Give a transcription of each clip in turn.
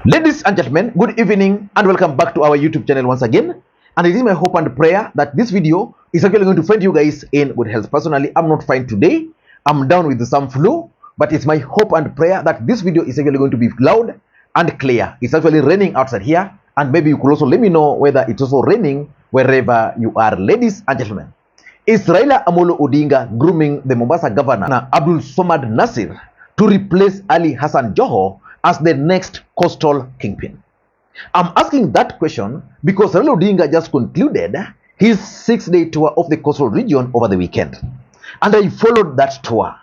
Ladies and gentlemen, good evening and welcome back to our YouTube channel once again. And it is my hope and prayer that this video is actually going to find you guys in good health. Personally, I'm not fine today. I'm down with some flu, but it's my hope and prayer that this video is actually going to be loud and clear. It's actually raining outside here, and maybe you could also let me know whether it's also raining wherever you are. Ladies and gentlemen, is Raila Odinga grooming the Mombasa governor Abdul Somad NAssir to replace Ali Hassan Joo as the next coastal kingpin? I'm asking that question because Raila Odinga just concluded his 6-day tour of the coastal region over the weekend. And I followed that tour.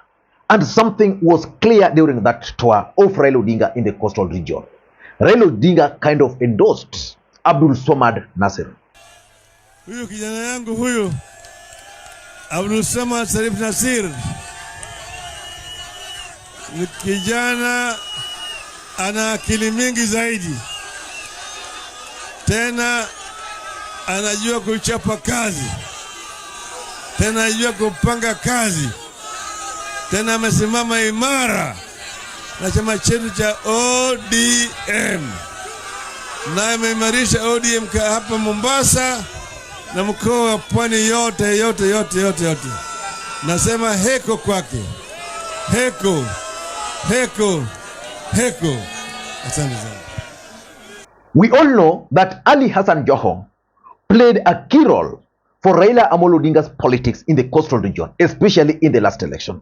And something was clear during that tour of Raila Odinga in the coastal region. Raila Odinga kind of endorsed Abdul Somad NAssir. Huyu kijana yangu huyu Abdul Somad NAssir ni kijana ana akili mingi zaidi, tena anajua kuchapa kazi, tena anajua kupanga kazi, tena amesimama imara na chama chetu cha ODM, na ameimarisha ODM hapa Mombasa na mkoa wa Pwani yote. Nasema heko kwake, heko. Asante sana. We all know that Ali Hassan Joo played a key role for Raila Odinga's politics in the coastal region, especially in the last election,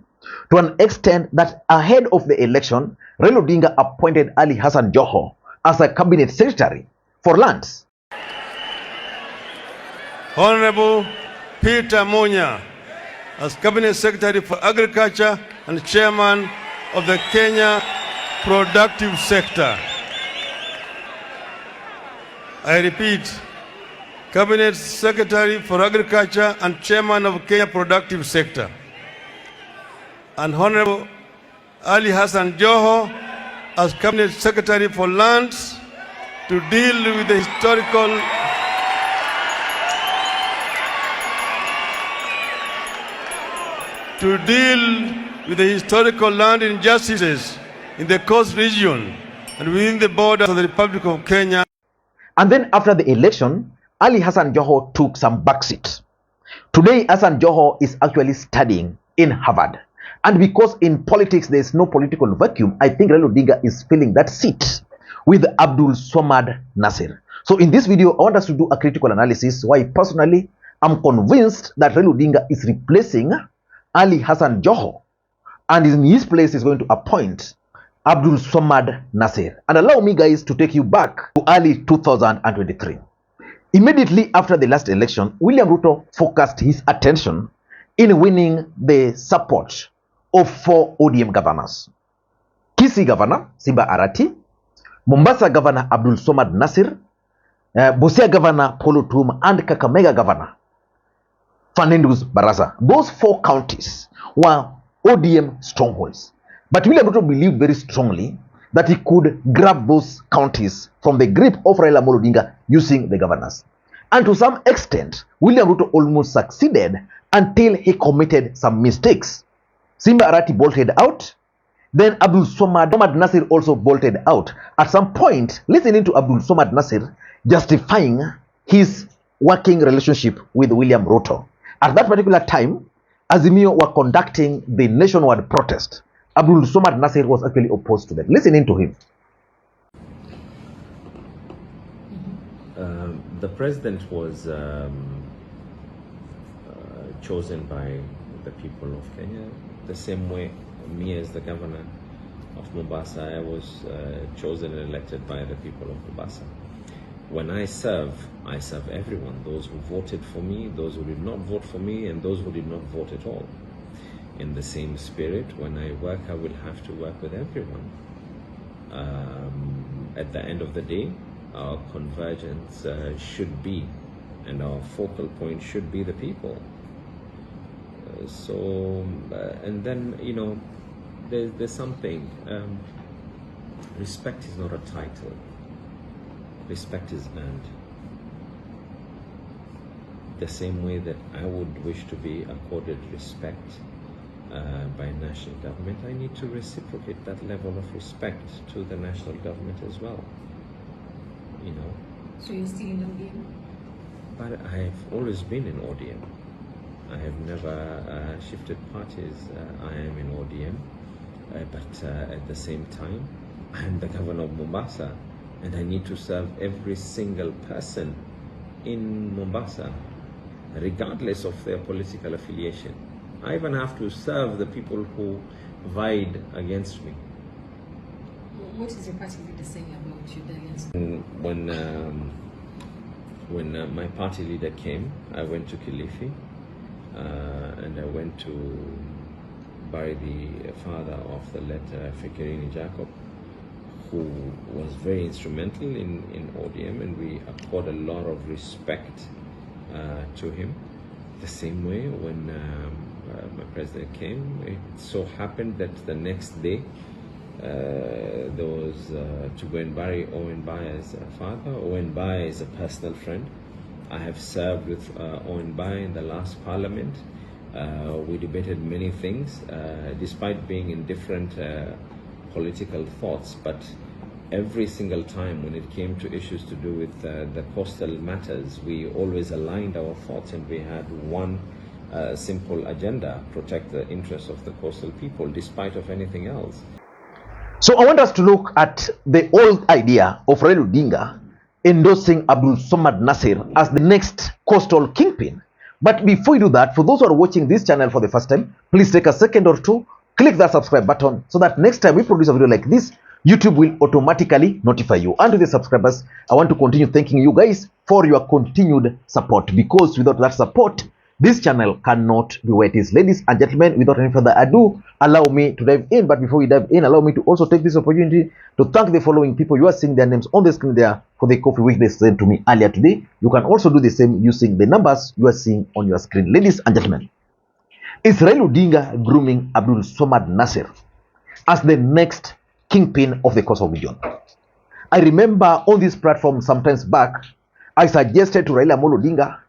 to an extent that ahead of the election, Raila Odinga appointed Ali Hassan Joo as a cabinet secretary for lands. Honorable Peter Munya as cabinet secretary for agriculture and chairman of the Kenya productive sector. I repeat, Cabinet Secretary for Agriculture and Chairman of Kenya Productive Sector. And Honorable Ali Hassan Joo as Cabinet Secretary for Lands to deal with the historical land injustices in the coast region and within the borders of the Republic of Kenya. And then after the election, Ali Hassan Joo took some backseat. Today, Hassan Joo is actually studying in Harvard. And because in politics there is no political vacuum, I think Raila Odinga is filling that seat with Abdul Somad NAssir. So in this video, I want us to do a critical analysis why personally I'm convinced that Raila Odinga is replacing Ali Hassan Joo, and in his place is going to appoint Abdul Somad NAssir. And allow me guys to take you back to early 2023. Immediately after the last election, William Ruto focused his attention in winning the support of 4 ODM governors: Kisii Governor Simba Arati, Mombasa Governor Abdul Somad NAssir, Busia Governor Paul Otuoma, and Kakamega Governor Fernandez Barasa. Those 4 counties were ODM strongholds. But William Ruto believed very strongly that he could grab those counties from the grip of Raila Odinga using the governors. And to some extent, William Ruto almost succeeded until he committed some mistakes. Simba Arati bolted out. Then Abdul Somad NAssir also bolted out. At some point, listening to Abdul Somad NAssir justifying his working relationship with William Ruto. At that particular time, Azimio were conducting the nationwide protest. Abdul Somad NAssir was actually opposed to them. Listening to him. The president was chosen by the people of Kenya, the same way me as the governor of Mombasa, I was chosen and elected by the people of Mombasa. When I serve everyone, those who voted for me, those who did not vote for me, and those who did not vote at all. In the same spirit, when I work, I will have to work with everyone. At the end of the day, our convergence should be, and our focal point should be the people. And then, you know, there's something, respect is not a title. Respect is earned. The same way that I would wish to be accorded respect by national government, I need to reciprocate that level of respect to the national government as well. You know. So you're still in ODM? But I have always been in ODM. I have never shifted parties. I am in ODM, but at the same time, I am the governor of Mombasa, and I need to serve every single person in Mombasa, regardless of their political affiliation. I even have to serve the people who vied against me. What is your party leader saying about you against? When my party leader came, I went to Kilifi, and I went to bury the father of the late Fikirini Jacob, who was very instrumental in ODM, and we accord a lot of respect to him. The same way when my president came, it so happened that the next day there was to go and bury Owen Baya's father. Owen Baya is a personal friend. I have served with Owen Baya in the last parliament. We debated many things, despite being in different political thoughts, but every single time when it came to issues to do with the coastal matters, we always aligned our thoughts, and we had one simple agenda: protect the interests of the coastal people, despite of anything else. So I want us to look at the old idea of Raila Odinga endorsing Abdul Somad NAssir as the next coastal kingpin. But before we do that, for those who are watching this channel for the first time, please take a second or two, click that subscribe button so that next time we produce a video like this, YouTube will automatically notify you. And to the subscribers, I want to continue thanking you guys for your continued support, because without that support, this channel cannot be where it is. Ladies and gentlemen, without any further ado, allow me to dive in. But before we dive in, allow me to also take this opportunity to thank the following people. You are seeing their names on the screen there for the coffee which they sent to me earlier today. You can also do the same using the numbers you are seeing on your screen. Ladies and gentlemen, is Raila Odinga grooming Abdul Somad NAssir as the next kingpin of the coastal region? I remember on this platform sometimes back, I suggested to Raila Odinga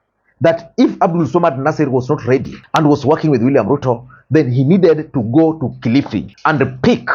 that if Abdul Somad NAssir was not ready and was working with William Ruto, then he needed to go to Kilifi and pick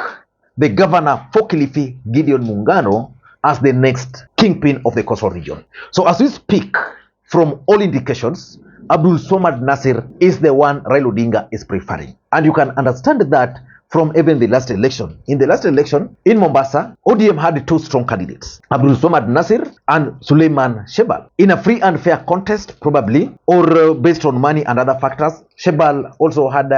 the governor for Kilifi, Gideon Mungano, as the next kingpin of the coastal region. So as we speak, from all indications, Abdul Somad NAssir is the one Raila Odinga is preferring. And you can understand that from even the last election. In the last election in Mombasa, ODM had two strong candidates, Abdul Somad NAssir and Suleiman Shebal. In a free and fair contest, probably, or based on money and other factors, Shebal also had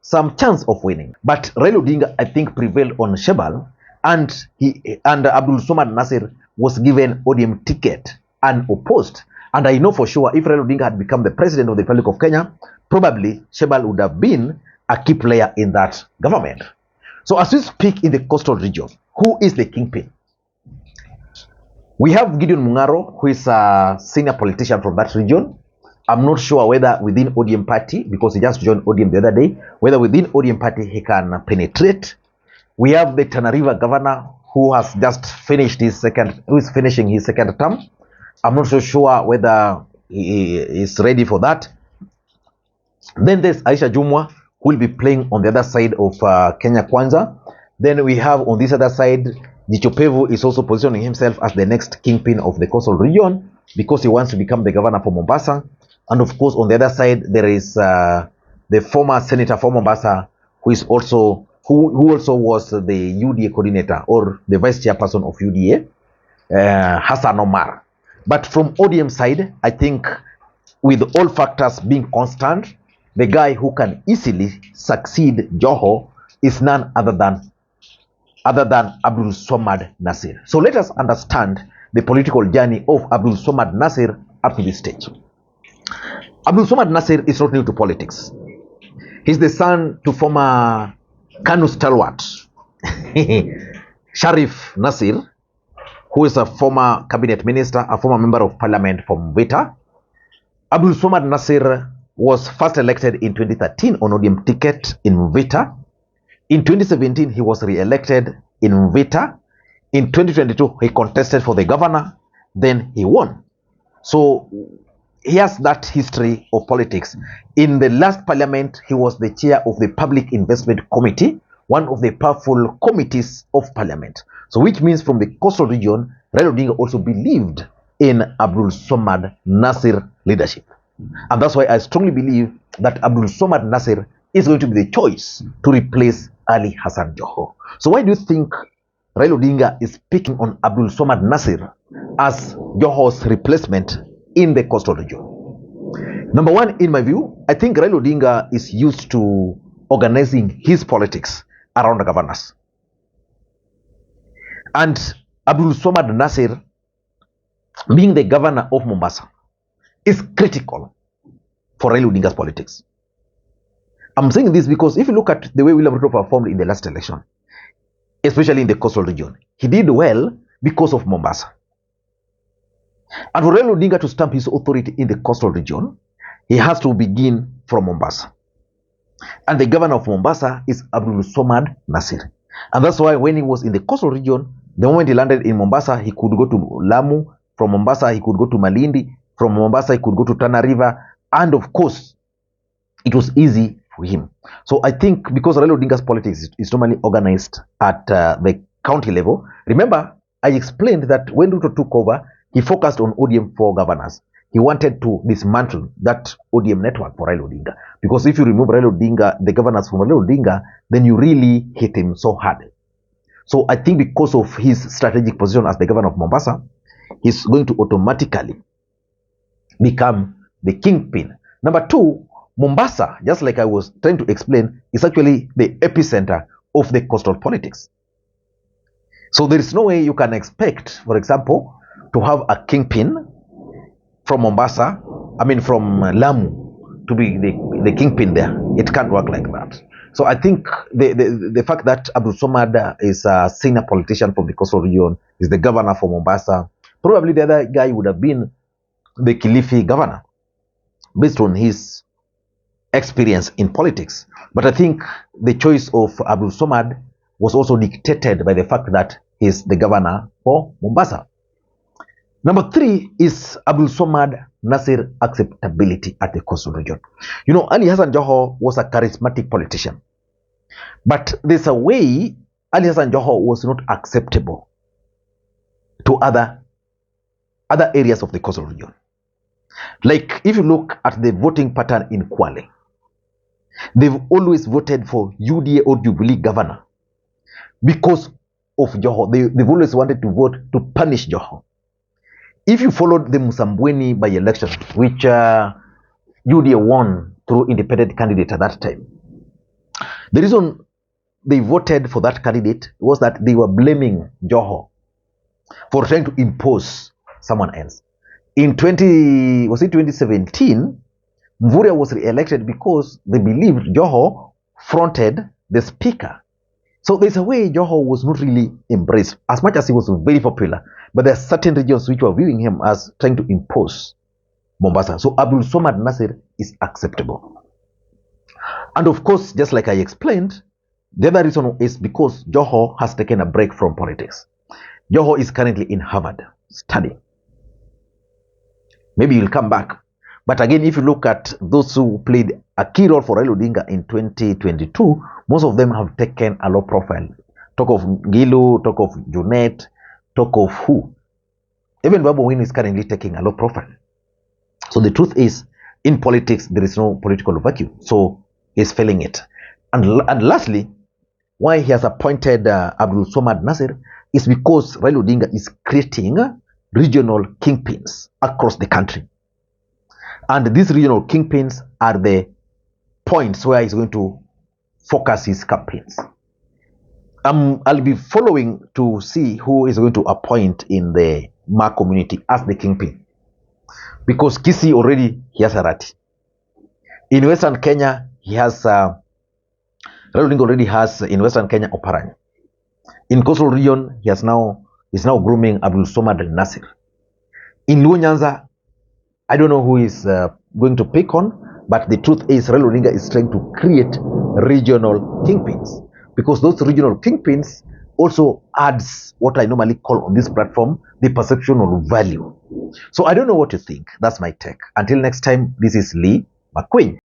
some chance of winning. But Raila Odinga, I think, prevailed on Shebal, and Abdul Somad NAssir was given ODM ticket unopposed. And I know for sure if Raila Odinga had become the president of the Republic of Kenya, probably Shebal would have been a key player in that government. So as we speak in the coastal region, who is the kingpin? We have Gideon Mungaro, who is a senior politician from that region. I'm not sure whether within ODM party, because he just joined ODM the other day, whether within ODM party he can penetrate. We have the Tana River governor, who has just finished who is finishing his second term. I'm not so sure whether he is ready for that. Then there's Aisha Jumwa, who will be playing on the other side of Kenya Kwanza. Then we have on this other side, Jichopevu is also positioning himself as the next kingpin of the coastal region because he wants to become the governor for Mombasa. And of course, on the other side, there is the former senator for Mombasa, who is also who also was the UDA coordinator or the vice chairperson of UDA, Hassan Omar. But from ODM side, I think with all factors being constant, the guy who can easily succeed Joho is none other than Abdul Somad NAssir. So let us understand the political journey of Abdul Somad NAssir up to this stage. Abdul Somad NAssir is not new to politics. He's the son to former Kanu stalwart Sharif NAssir, who is a former cabinet minister, a former member of parliament from Vita. Abdul Somad NAssir was first elected in 2013 on ODM ticket in Mvita. In 2017, he was re-elected in Mvita. In 2022, he contested for the governor. Then he won. So he has that history of politics. In the last parliament, he was the chair of the Public Investment Committee, one of the powerful committees of parliament. So which means from the coastal region, Raila Odinga also believed in Abdul Somad NAssir leadership. And that's why I strongly believe that Abdul Somad NAssir is going to be the choice to replace Ali Hassan Joho. So why do you think Raila Odinga is picking on Abdul Somad NAssir as Joho's replacement in the coastal region? Number one, in my view, I think Raila Odinga is used to organizing his politics around the governors. And Abdul Somad NAssir, being the governor of Mombasa, is critical for Raila Odinga's politics. I'm saying this because if you look at the way William Ruto performed in the last election, especially in the coastal region, he did well because of Mombasa. And for Raila Odinga to stamp his authority in the coastal region, he has to begin from Mombasa. And the governor of Mombasa is Abdul Somad NAssir. And that's why when he was in the coastal region, the moment he landed in Mombasa, he could go to Lamu. From Mombasa, he could go to Malindi. From Mombasa, he could go to Tana River. And of course, it was easy for him. So I think because Raila Odinga's politics is normally organized at the county level. Remember, I explained that when Ruto took over, he focused on ODM for governors. He wanted to dismantle that ODM network for Raila Odinga. Because if you remove Raila Odinga, the governors from Raila Odinga, then you really hit him so hard. So I think because of his strategic position as the governor of Mombasa, he's going to automatically become the kingpin. Number two, Mombasa, just like I was trying to explain, is actually the epicenter of the coastal politics. So there is no way you can expect, for example, to have a kingpin from Mombasa, from Lamu, to be the kingpin there. It can't work like that. So I think the fact that Abdul Somad is a senior politician from the coastal region, is the governor for Mombasa, probably the other guy would have been the Kilifi governor, based on his experience in politics. But I think the choice of Abdul Somad was also dictated by the fact that he's the governor for Mombasa. Number three is Abdul Somad NAssir acceptability at the coastal region. Ali Hassan Joho was a charismatic politician. But there's a way Ali Hassan Joho was not acceptable to other areas of the coastal region. Like if you look at the voting pattern in Kwale, they've always voted for UDA or Jubilee governor because of Joho. They've always wanted to vote to punish Joho. If you followed the Msambweni by-election, which UDA won through independent candidate at that time, the reason they voted for that candidate was that they were blaming Joho for trying to impose someone else. In 2017, Mvurya was re-elected because they believed Joho fronted the speaker. So there's a way Joho was not really embraced, as much as he was very popular. But there are certain regions which were viewing him as trying to impose Mombasa. So Abdul Somad NAssir is acceptable. And of course, just like I explained, the other reason is because Joho has taken a break from politics. Joho is currently in Harvard studying. Maybe he'll come back. But again, if you look at those who played a key role for Raila Odinga in 2022, most of them have taken a low profile. Talk of Gilu, talk of Junet, talk of who? Even Babu Wine is currently taking a low profile. So the truth is, in politics, there is no political vacuum. So he's filling it. And lastly, why he has appointed Abdul Somad NAssir is because Raila Odinga is creating regional kingpins across the country. And these regional kingpins are the points where he's going to focus his campaigns. I'll be following to see who is going to appoint in the Ma community as the kingpin. Because Kisii already he has Arati. In Western Kenya, he has Raila Odinga already has in Western Kenya Oparanya. In coastal region, he's now grooming Abdul Somad NAssir. In Luo Nyanza, I don't know who is going to pick on, but the truth is Raila Odinga is trying to create regional kingpins, because those regional kingpins also adds what I normally call on this platform the perception of value. So I don't know what you think. That's my take. Until next time, this is Lee Makwiny.